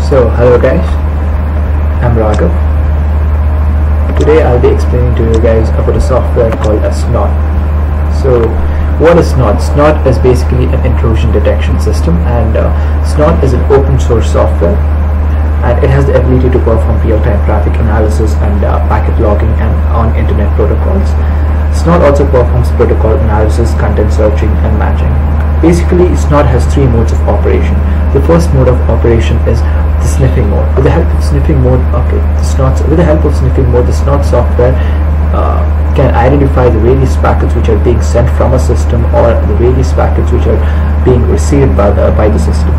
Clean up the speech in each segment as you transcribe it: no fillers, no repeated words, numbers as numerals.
So hello guys, I'm Raghav. Today I'll be explaining to you guys about a software called a Snort. So what is Snort? Snort is basically an intrusion detection system, and Snort is an open source software, and it has the ability to perform real-time traffic analysis and packet logging and on internet protocols. Snort also performs protocol analysis, content searching and matching. Basically, Snort has three modes of operation. The first mode of operation is the sniffing mode. With the help of sniffing mode, the Snort software can identify the various packets which are being sent from a system or the various packets which are being received by the system.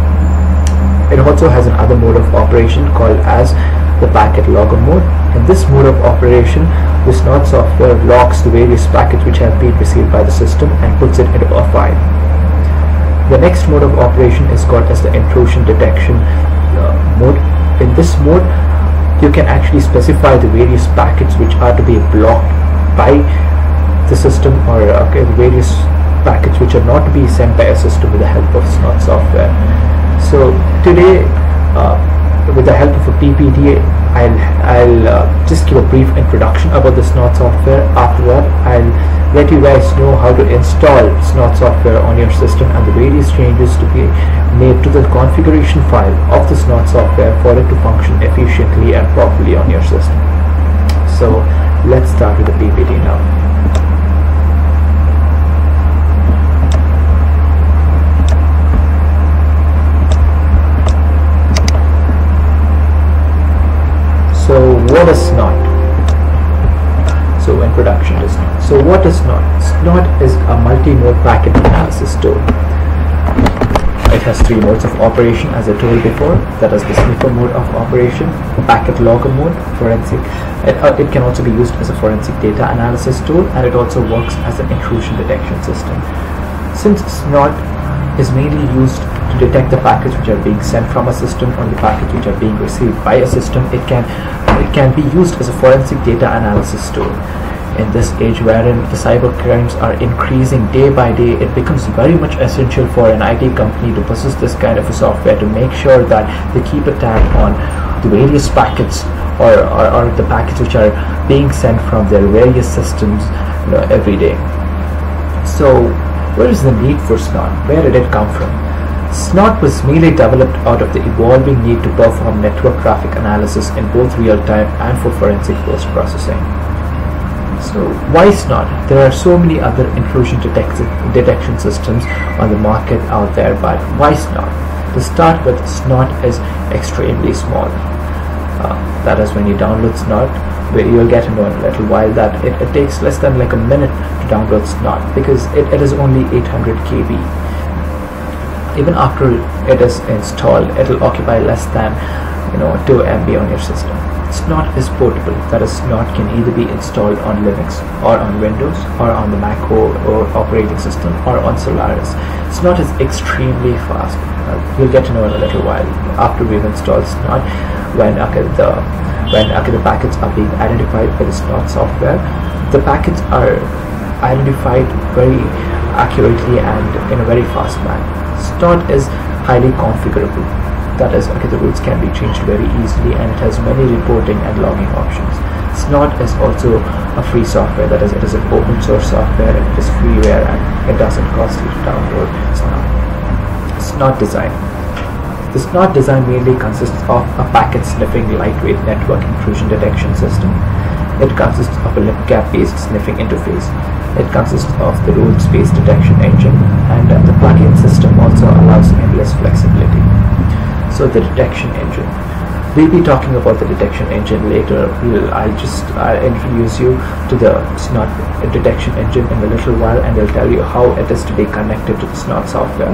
It also has another mode of operation called as the packet logger mode. In this mode of operation, the Snort software logs the various packets which have been received by the system and puts it into a file. The next mode of operation is called as the intrusion detection mode. In this mode, you can actually specify the various packets which are to be blocked by the system, or the various packets which are not to be sent by a system with the help of Snort software. So today, with the help of a PPT, I'll just give a brief introduction about the Snort software. After that, I'll let you guys know how to install Snort software on your system and the various changes to be made to the configuration file of the Snort software for it to function efficiently and properly on your system. So let's start with the PPT now. So what is Snort? So introduction to Snort. So what is Snort? Snort is a multi-mode packet analysis tool. It has three modes of operation, as I told before. That is the sniffer mode of operation, packet logger mode, forensic. It can also be used as a forensic data analysis tool, and it also works as an intrusion detection system. Since Snort is mainly used to detect the packets which are being sent from a system or the packets which are being received by a system, it can be used as a forensic data analysis tool. In this age wherein the cyber crimes are increasing day by day, it becomes very much essential for an IT company to possess this kind of a software to make sure that they keep a tab on the various packets or the packets which are being sent from their various systems every day. So where is the need for Snort? Where did it come from? Snort was mainly developed out of the evolving need to perform network traffic analysis in both real-time and for forensic post-processing. So why Snort? There are so many other intrusion detection systems on the market out there, but why Snort? To start with, Snort is extremely small. That is, when you download Snort, you'll get to know in a little while that it takes less than like a minute to download Snort, because it is only 800 KB. Even after it is installed, it will occupy less than 2 MB on your system. Snort is portable. That is, Snort can either be installed on Linux or on Windows or on the Mac or operating system or on Solaris. Snort is extremely fast. You'll get to know in a little while after we've installed Snort. When the packets are being identified by the Snort software, the packets are identified very accurately and in a very fast manner. Snort is highly configurable. That is, the rules can be changed very easily, and it has many reporting and logging options. Snort is also a free software. That is, it is an open source software, and it is freeware, and it doesn't cost you to download Snort. Snort design. The Snort design mainly consists of a packet sniffing lightweight network intrusion detection system. It consists of a libcap-based sniffing interface. It consists of the rules-based detection engine, and the plugin system also allows endless flexibility. So the detection engine. We'll be talking about the detection engine later. I'll introduce you to the Snort detection engine in a little while, and I'll tell you how it is to be connected to the Snort software.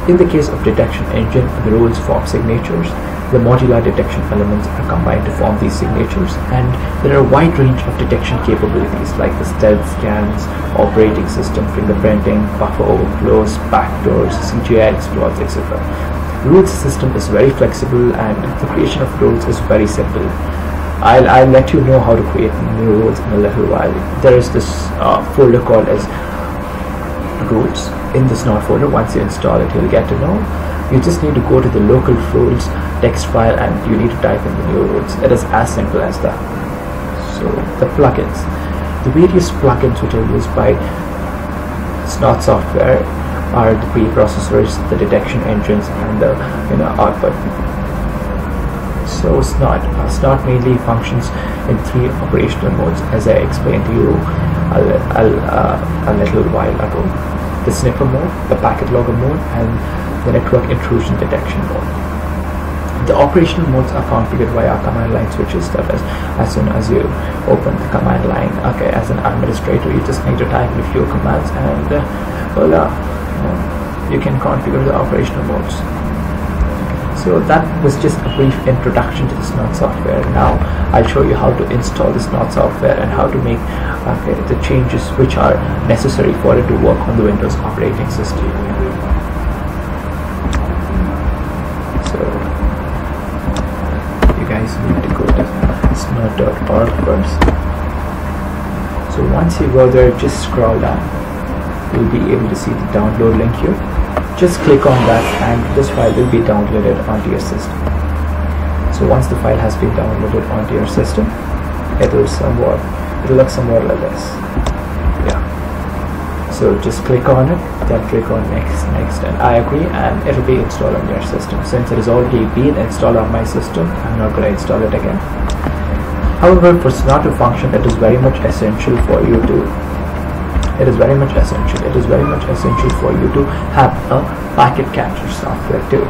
In the case of detection engine, the rules form signatures. The modular detection elements are combined to form these signatures, and there are a wide range of detection capabilities like the stealth scans, operating system fingerprinting, buffer overflows, backdoors, CGI exploits, etc. The rules system is very flexible, and the creation of rules is very simple. I'll let you know how to create new rules in a little while. There is this folder called as rules in the Snort folder. Once you install it, you'll get to know. You just need to go to the local rules text file and you need to type in the new rules. It is as simple as that. So the plugins, the various plugins which are used by Snort Software are the preprocessors, the detection engines, and the output. So Snort mainly functions in 3 operational modes, as I explained to you a little while ago: the sniffer mode, the packet logger mode, and the network intrusion detection mode. The operational modes are configured via command line switches. That is, as soon as you open the command line, okay, as an administrator, you just need to type in a few commands and voila, you can configure the operational modes. So that was just a brief introduction to the Snort software. Now I'll show you how to install the Snort software and how to make the changes which are necessary for it to work on the Windows operating system. So you guys need to go to snort.org first. So once you go there, just scroll down. You'll be able to see the download link here. Just click on that and this file will be downloaded onto your system. So once the file has been downloaded onto your system, it'll look somewhat like this. Yeah. So just click on it, then click on next, and I agree, and it'll be installed on your system. Since it has already been installed on my system, I'm not going to install it again. However, for Snort to function, it is very much essential for you to for you to have a packet capture software too.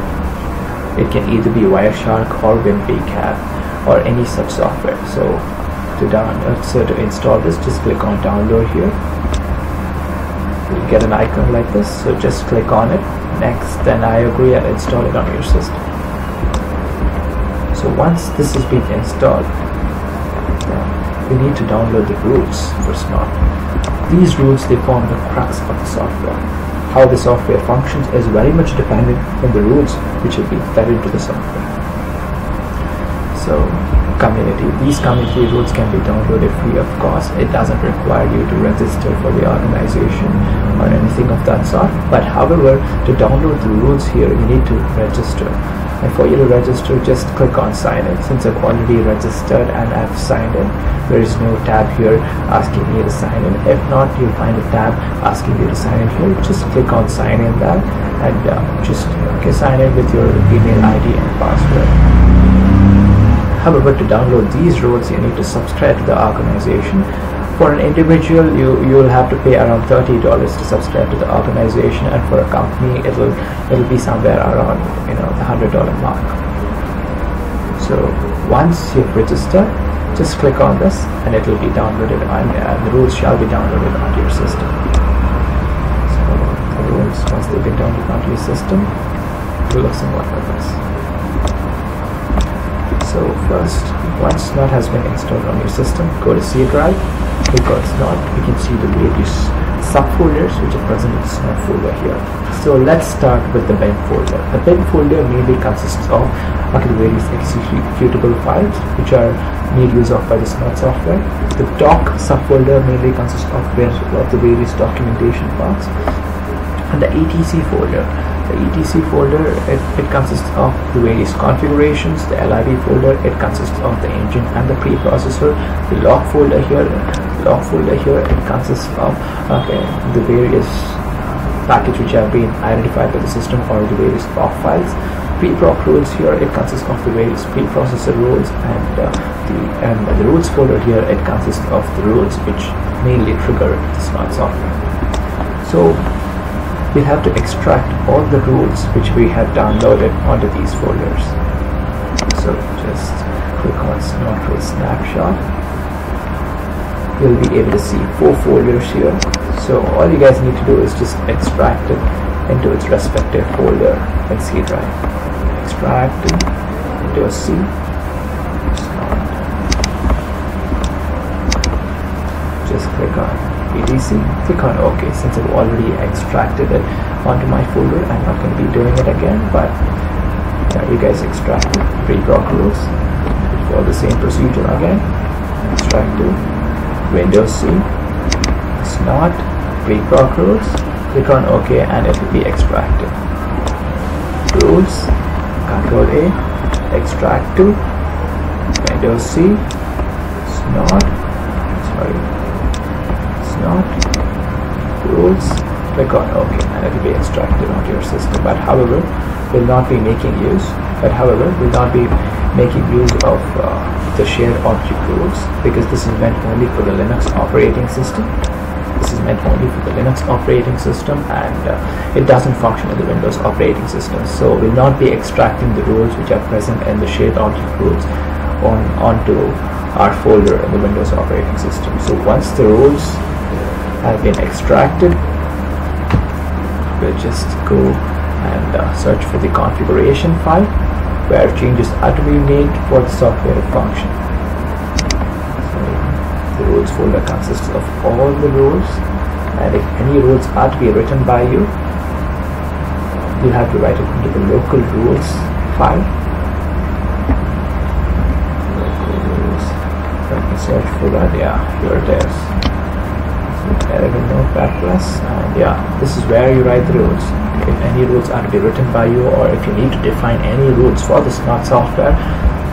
It can either be Wireshark or WinPCAP or any such software. So to install this, just click on download here. You'll get an icon like this, so just click on it, next, then I agree, and install it on your system. So once this has been installed, we need to download the rules for Snort. These rules, they form the crux of the software. How the software functions is very much dependent on the rules which will be fed into the software. So these community rules can be downloaded free of cost. It doesn't require you to register for the organization or anything of that sort. But however, to download the rules here, you need to register. And for you to register, just click on sign in. Since I've already registered and I've signed in, there is no tab here asking me to sign in. If not, you'll find a tab asking you to sign in here. Just click on sign in that and just sign in with your email ID and password. However, to download these rules, you need to subscribe to the organization. For an individual, you'll have to pay around $30 to subscribe to the organization, and for a company, it'll be somewhere around the $100 mark. So once you've registered, just click on this, and it will be downloaded, and the rules shall be downloaded onto your system. So the rules, once they've been downloaded onto your system, it will look somewhat like this. So first, once Snort has been installed on your system, go to C drive. Click on Snort. You can see the various subfolders which are present in the Snort folder here. So let's start with the bin folder. The bin folder mainly consists of the various executable files which are made use of by the Snort software. The doc subfolder mainly consists of the various documentation parts, and the etc folder. The etc folder, it consists of the various configurations. The lib folder, it consists of the engine and the preprocessor. The log folder here, it consists of the various packages which have been identified by the system or the various POP files. Preproc rules here, it consists of the various preprocessor rules, and the rules folder here, it consists of the rules which mainly trigger the Snort software. So we have to extract all the rules which we have downloaded onto these folders. So just click on Snort Rule Snapshot. You'll be able to see 4 folders here. So all you guys need to do is just extract it into its respective folder in C drive. Extract it into a C. Just click on etc, click on OK. Since I've already extracted it onto my folder, I'm not going to be doing it again, but you guys extract it. Preproc rules, follow the same procedure again. Extract to Windows C, Snort, preproc rules, click on OK, and it will be extracted. rules, Control A, extract to, Windows C, Snort rules, click on OK, and it will be extracted onto your system. But however, will not be making use of the shared object rules, because this is meant only for the Linux operating system. And it doesn't function in the Windows operating system. So we'll not be extracting the rules which are present in the shared object rules onto our folder in the Windows operating system. So once the rules have been extracted, we'll just go and search for the configuration file where changes are to be made for the software to function. So the rules folder consists of all the rules, and if any rules are to be written by you, you'll have to write it into the local rules file. Local rules. Let me search for that. Yeah, here it is. Notepad+, and yeah, this is where you write the rules. If any rules are to be written by you, or if you need to define any rules for the Snort software,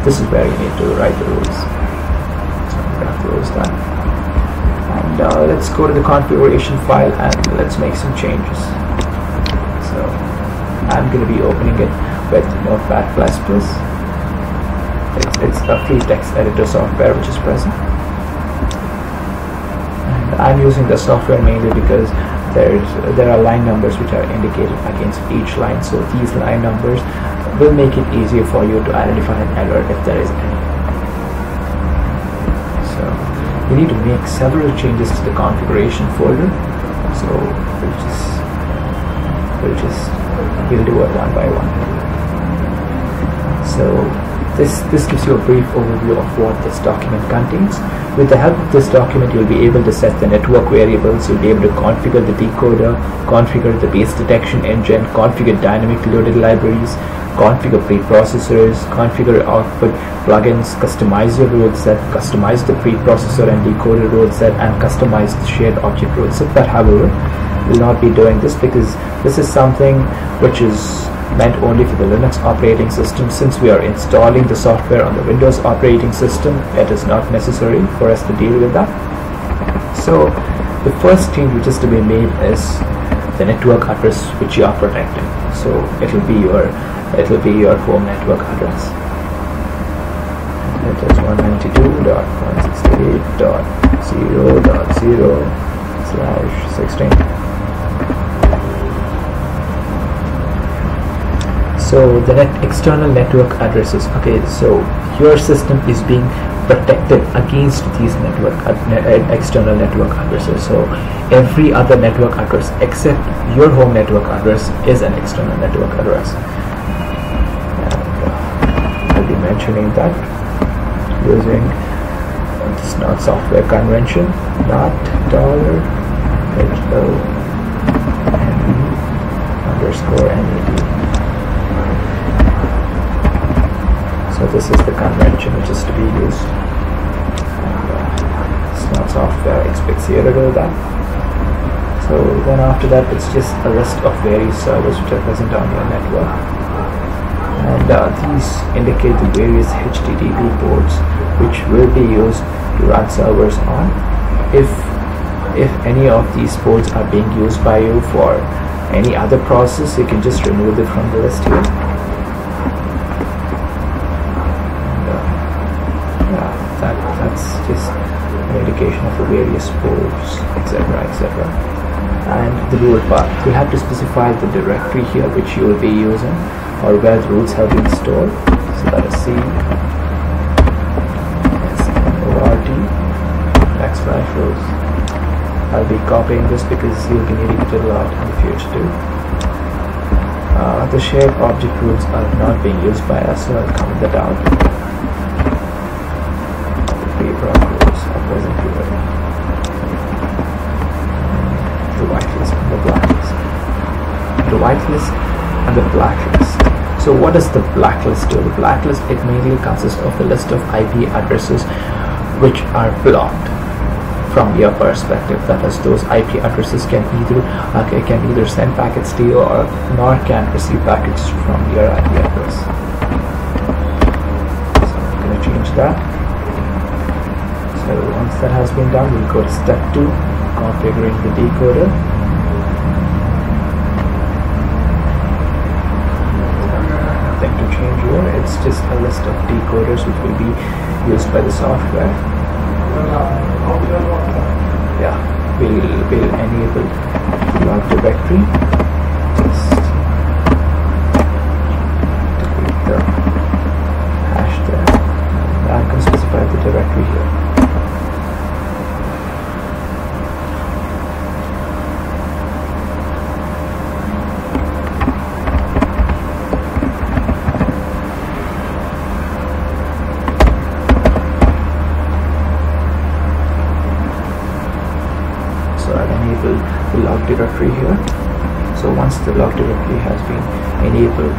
this is where you need to write the rules. So I'm going to close that, and let's go to the configuration file and let's make some changes. So I'm going to be opening it with Notepad++. It's a free text editor software which is present. I'm using the software mainly because there are line numbers which are indicated against each line, so these line numbers will make it easier for you to identify an error if there is any. So you need to make several changes to the configuration folder, so we'll do it one by one. So this gives you a brief overview of what this document contains. With the help of this document, you'll be able to set the network variables, you'll be able to configure the decoder, configure the base detection engine, configure dynamic loaded libraries, configure preprocessors, configure output plugins, customize your rule set, customize the preprocessor and decoder rule set, and customize the shared object rule set. But however, we'll not be doing this because this is something which is meant only for the Linux operating system. Since we are installing the software on the Windows operating system, it is not necessary for us to deal with that. So the first change which is to be made is the network address which you are protecting. So it will be your home network address. It is 192.168.0.0/16. So the external network addresses. Okay, so your system is being protected against these external network addresses. So every other network address except your home network address is an external network address. And I'll be mentioning that using the Snort software convention, not $HO_NET. So this is the convention which is to be used. Snort software expects you to do that. So then after that, it's just a list of various servers which are present on your network. And these indicate the various HTTP ports which will be used to run servers on. If any of these ports are being used by you for any other process, you can just remove it from the list here. Just an indication of the various ports, etc., etc. And the root path, you have to specify the directory here which you will be using, or where the roots have been stored. So that is /root. I'll be copying this because you'll be needing it a lot in the future too. The shared object rules are not being used by us, so I'll comment that out. The whitelist and the blacklist. So what does the blacklist do? The blacklist, it mainly consists of the list of IP addresses which are blocked from your perspective. That is, those IP addresses can either send packets to you or nor can receive packets from your IP address. So I'm going to change that. So once that has been done, we'll go to step 2, configuring the decoder. Nothing to change here. It's just a list of decoders which will be used by the software. Yeah, we'll enable the log directory. Just delete the hash there. I'm going to specify the directory here. The log directory here. So once the log directory has been enabled,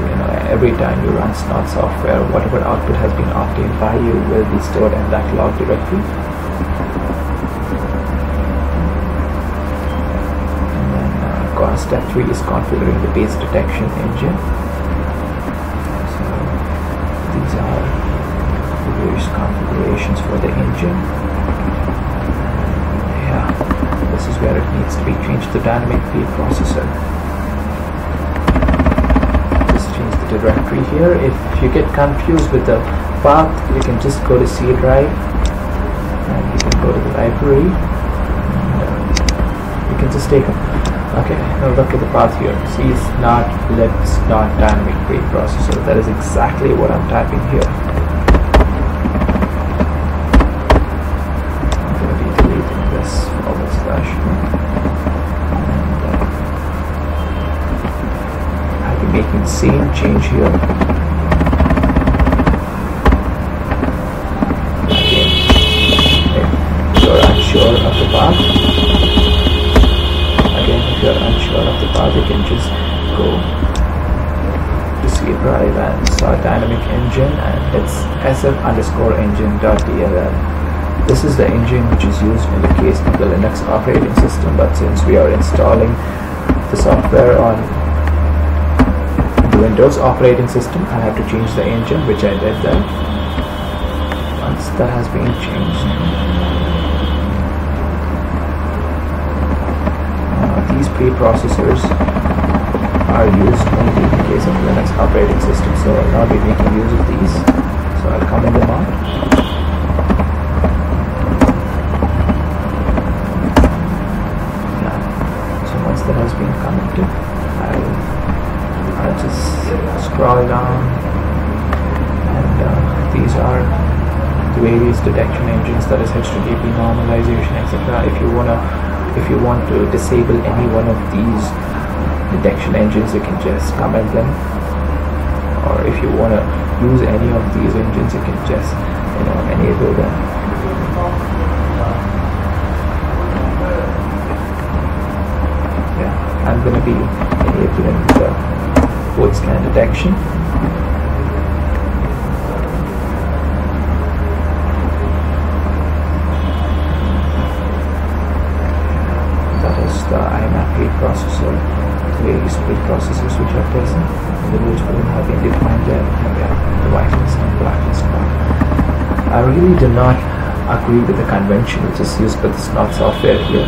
every time you run Snort Software, whatever output has been obtained by you will be stored in that log directory. And then step 3 is configuring the base detection engine. So these are the various configurations for the engine. This is where it needs to be changed to dynamic preprocessor. Just change the directory here. If you get confused with the path, you can just go to C drive and you can go to the library and you can just take a now look at the path here. C is not dynamic preprocessor. That is exactly what I'm typing here. Making the same change here. Again, if you're unsure of the path, you can just go to C drive and start dynamic engine, and it's sf_engine.dll. This is the engine which is used in the case of the Linux operating system, but since we are installing the software on Windows operating system, I have to change the engine, which I did there. Once that has been changed, these preprocessors are used only in the case of Linux operating system, so I'll not be making use of these. So I'll comment them out. So once that has been commented, I'll just scroll down, and these are the various detection engines, that is HTTP normalization, etc. If you want to disable any one of these detection engines, you can just comment them, or if you want to use any of these engines, you can just enable them. Yeah, I'm going to be enabling the port scan detection. That is the IMAP preprocessor, the various preprocessors which are present. The rules will have been defined there, and the whitelist and blacklist part. I really do not agree with the convention which is used by the Snort Software here.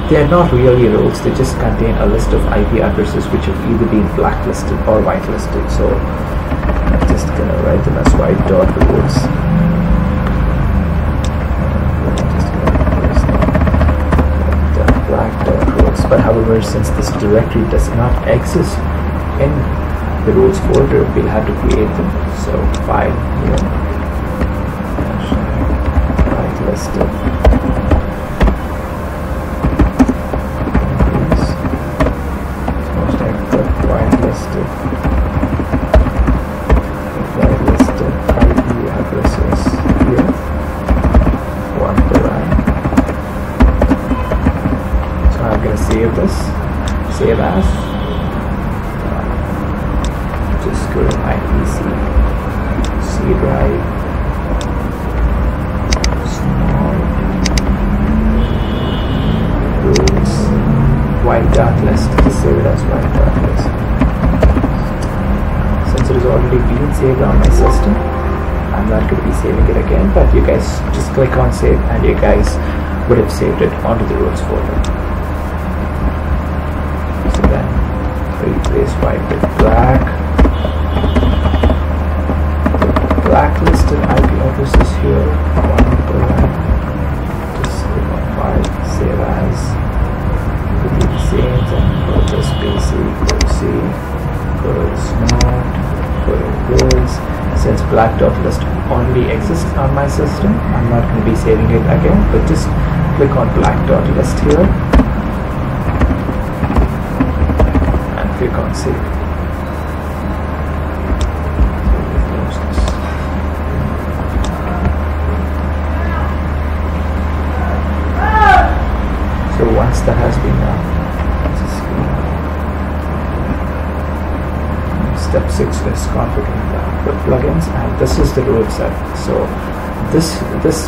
They are not really rules, they just contain a list of IP addresses which have either been blacklisted or whitelisted. So I'm just going to write them as white dot rules. Black dot rules. But however, since this directory does not exist in the rules folder, we'll have to create them. So file new whitelisted. Whitelisted IP addresses here, one per line. So I'm going to save this, save as, just go to my PC, C drive, Snort white dot list. Just save it as white dot list. Since it has already been saved on my system, I'm not going to be saving it again, but you guys just click on save and you guys would have saved it onto the roles folder. So then replace white with black. The blacklisted IP addresses here. One program. Just click on file, save as. It will be the same. Then go to basic, go to C, go to Snort, go to roles. Since black dot list only exists on my system, I'm not going to be saving it again, but just click on black dot list here and click on save. Close this. So once that has been done, step 6 is configuring the plugins, and this is the role set. So this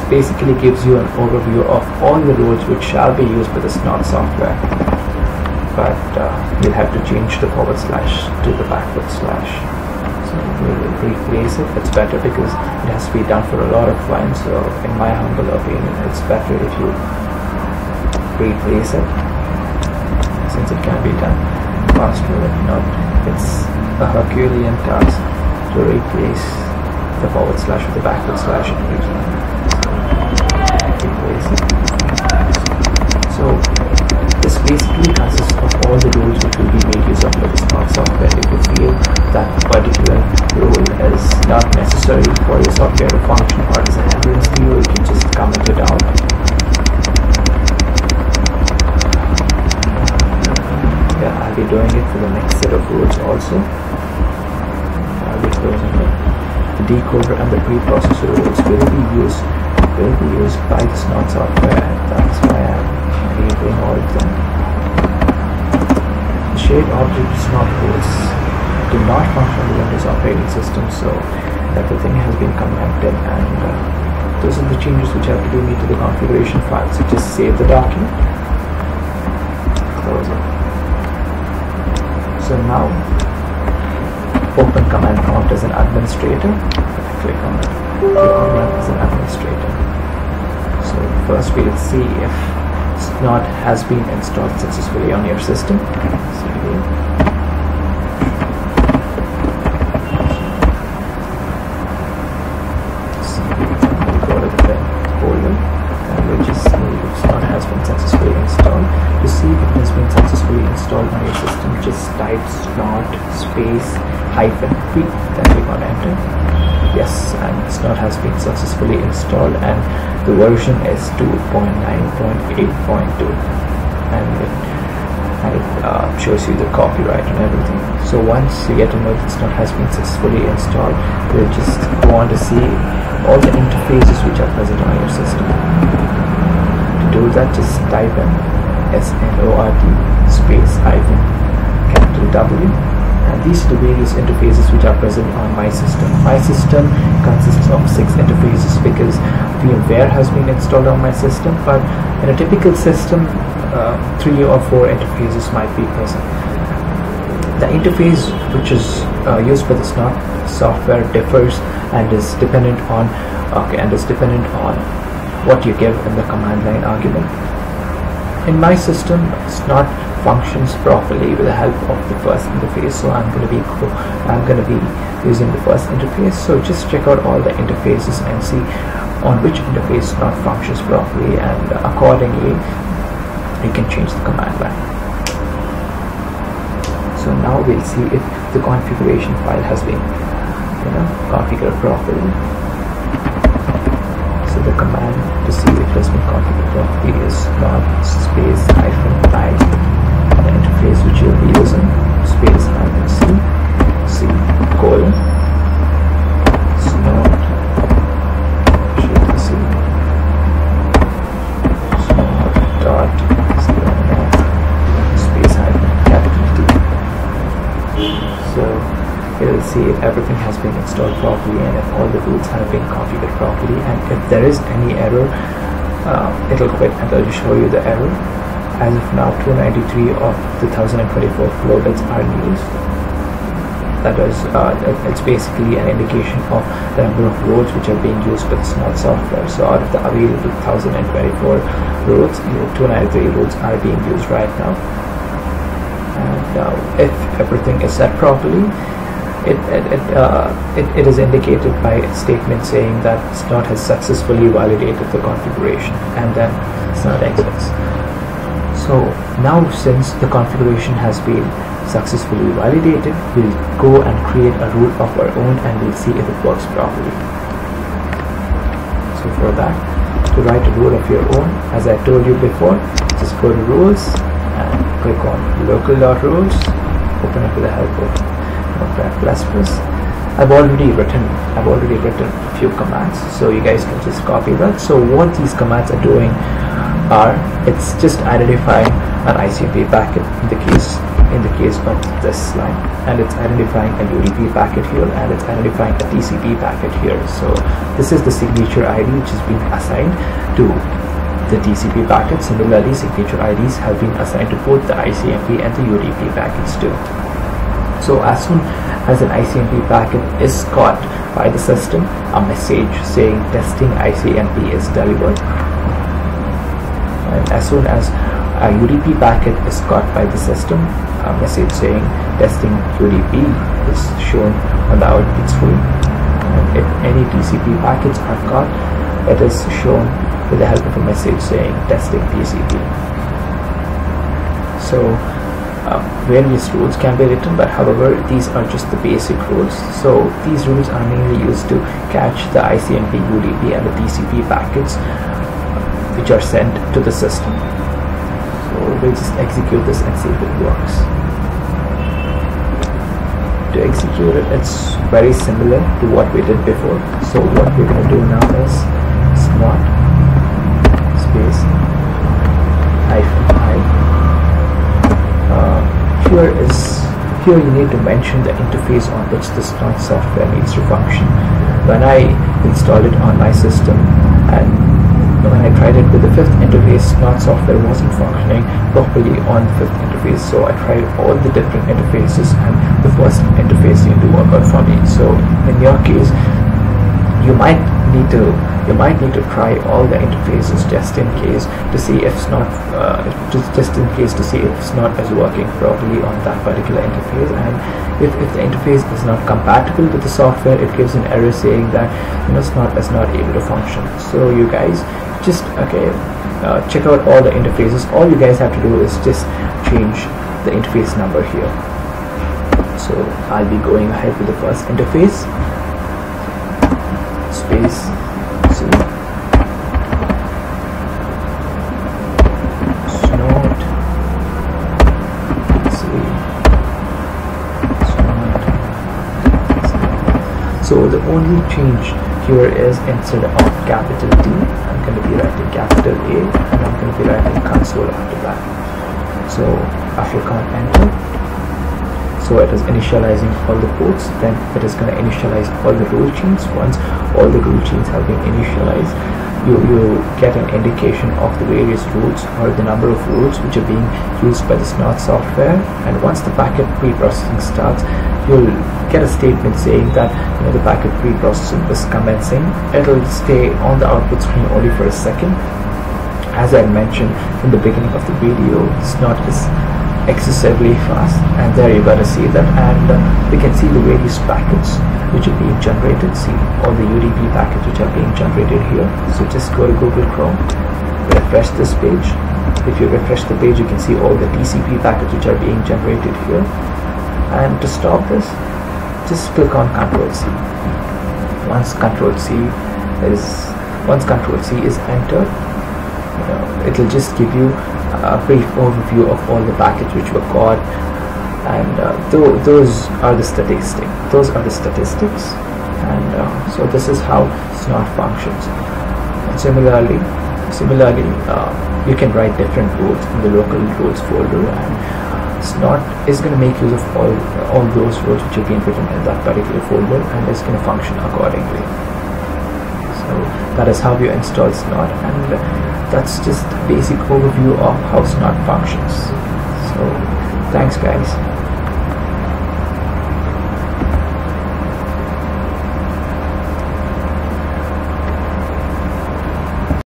basically gives you an overview of all the roles which shall be used by the Snort software, but you'll have to change the / to the /. So we'll replace it. It's better because it has to be done for a lot of clients, so in my humble opinion it's better if you replace it, since it can be done faster. If not, it's a Herculean task to replace the / with the /. Replace it. So this basically consists of all the rules which will be made use of by the Snort software. If you feel that particular rule is not necessary for your software to function or is a hindrance to you, you can just comment it out. Yeah, I'll be doing it for the next set of rules also. I'll be closing it. The decoder and the preprocessor rules will be used by the Snort software, and that's why I'm enabling all of them. The shared object Snort rules do not function on the Windows operating system, so everything has been commented, and those are the changes which have to be made to the configuration file. So just save the document, close it. So now open command prompt as an administrator. Click on it. Click on run as an administrator. So first we'll see if Snort has been installed successfully on your system. So here. So we'll go to the bin folder and we'll just see if Snort has been successfully installed. To see if it has been successfully installed on your system, just type snort space -p, then click on enter. Yes, and Snort has been successfully installed, and the version is 2.9.8.2, and it shows you the copyright and everything. So once you get to know that Snort has been successfully installed, you'll just go on to see all the interfaces which are present on your system. To do that, just type in SNORT space -W, and these are the various interfaces which are present on my system. My system consists of 6 interfaces because VMware has been installed on my system, but in a typical system 3 or 4 interfaces might be present. The interface which is used by the Snort software differs and is dependent on what you give in the command line argument. In my system, Snort functions properly with the help of the first interface, so I'm going to be using the first interface. So just check out all the interfaces and see on which interface Snort functions properly, and accordingly you can change the command line. So now we'll see if the configuration file has been configured properly. So the command to see if it has been configured properly is snort space -i. The interface which you'll be using space -c colon snort snort dot space -T. So you'll see if everything has been installed properly and if all the routes have been configured properly, and if there is any error, it'll quit and it'll show you the error. as of now 293 of the 1024 flow bits are in use. That is, it's basically an indication of the number of roads which are being used by the Snort software. So out of the available 1024 roads, 293 roads are being used right now. And if everything is set properly, it is indicated by a statement saying that Snort has successfully validated the configuration, and then Snort exits. So now, since the configuration has been successfully validated, we'll go and create a root of our own, and we'll see if it works properly. So for that, to write a root of your own, as I told you before, just go to rules and click on local.rules, open up with the help of Notepad++. I've already written a few commands, so you guys can just copy that. So what these commands are doing are, it's just identifying an ICMP packet in the case of this line, and it's identifying a UDP packet here, and it's identifying a TCP packet here. So this is the signature ID which is being assigned to the TCP packet. Similarly, signature IDs have been assigned to both the ICMP and the UDP packets too. So as soon as an ICMP packet is caught by the system, a message saying testing ICMP is delivered. And as soon as a UDP packet is caught by the system, a message saying testing UDP is shown on the output screen. And if any TCP packets are caught, it is shown with the help of a message saying testing TCP. So various rules can be written, but however, these are just the basic rules. So these rules are mainly used to catch the ICMP, UDP and the TCP packets which are sent to the system. So we'll just execute this and see if it works. To execute it, it's very similar to what we did before. So what we're going to do now is snort space -i. Here you need to mention the interface on which the Snort software needs to function. When I installed it on my system, and when I tried it with the 5th interface, Snort software wasn't functioning properly on the 5th interface. So I tried all the different interfaces, and the first interface seemed to work out for me. So in your case, you might need to try all the interfaces just in case to see if Snort is working properly on that particular interface. And if the interface is not compatible with the software, it gives an error saying that Snort is not able to function. So you guys just check out all the interfaces. All you guys have to do is just change the interface number here. So I'll be going ahead with the first interface, space C Snort C Snort C. So the only change here is, instead of capital T, I'm going to be writing capital A, and I'm going to be writing console after that. So after enter, so it is initializing all the ports, then it is going to initialize all the rule chains. Once all the rule chains have been initialized, you get an indication of the various rules or the number of rules which are being used by the Snort software. And once the packet pre-processing starts, you'll get a statement saying that the packet pre-processing is commencing. It'll stay on the output screen only for a second. As I mentioned in the beginning of the video, Snort is excessively fast, and there you gotta see that. And we can see the various packets which are being generated. See all the UDP packets which are being generated here. So just go to Google Chrome, refresh this page. If you refresh the page, you can see all the TCP packets which are being generated here. And to stop this, just click on Ctrl C. Once Ctrl C is entered, it'll just give you a brief overview of all the packets which were caught, and those are the statistics. And so this is how Snort functions. And similarly, you can write different rules in the local rules folder, and Snort is going to make use of all those rules which have been written in that particular folder, and it's going to function accordingly. So So that is how you install Snort, and that's just the basic overview of how Snort functions. So thanks guys.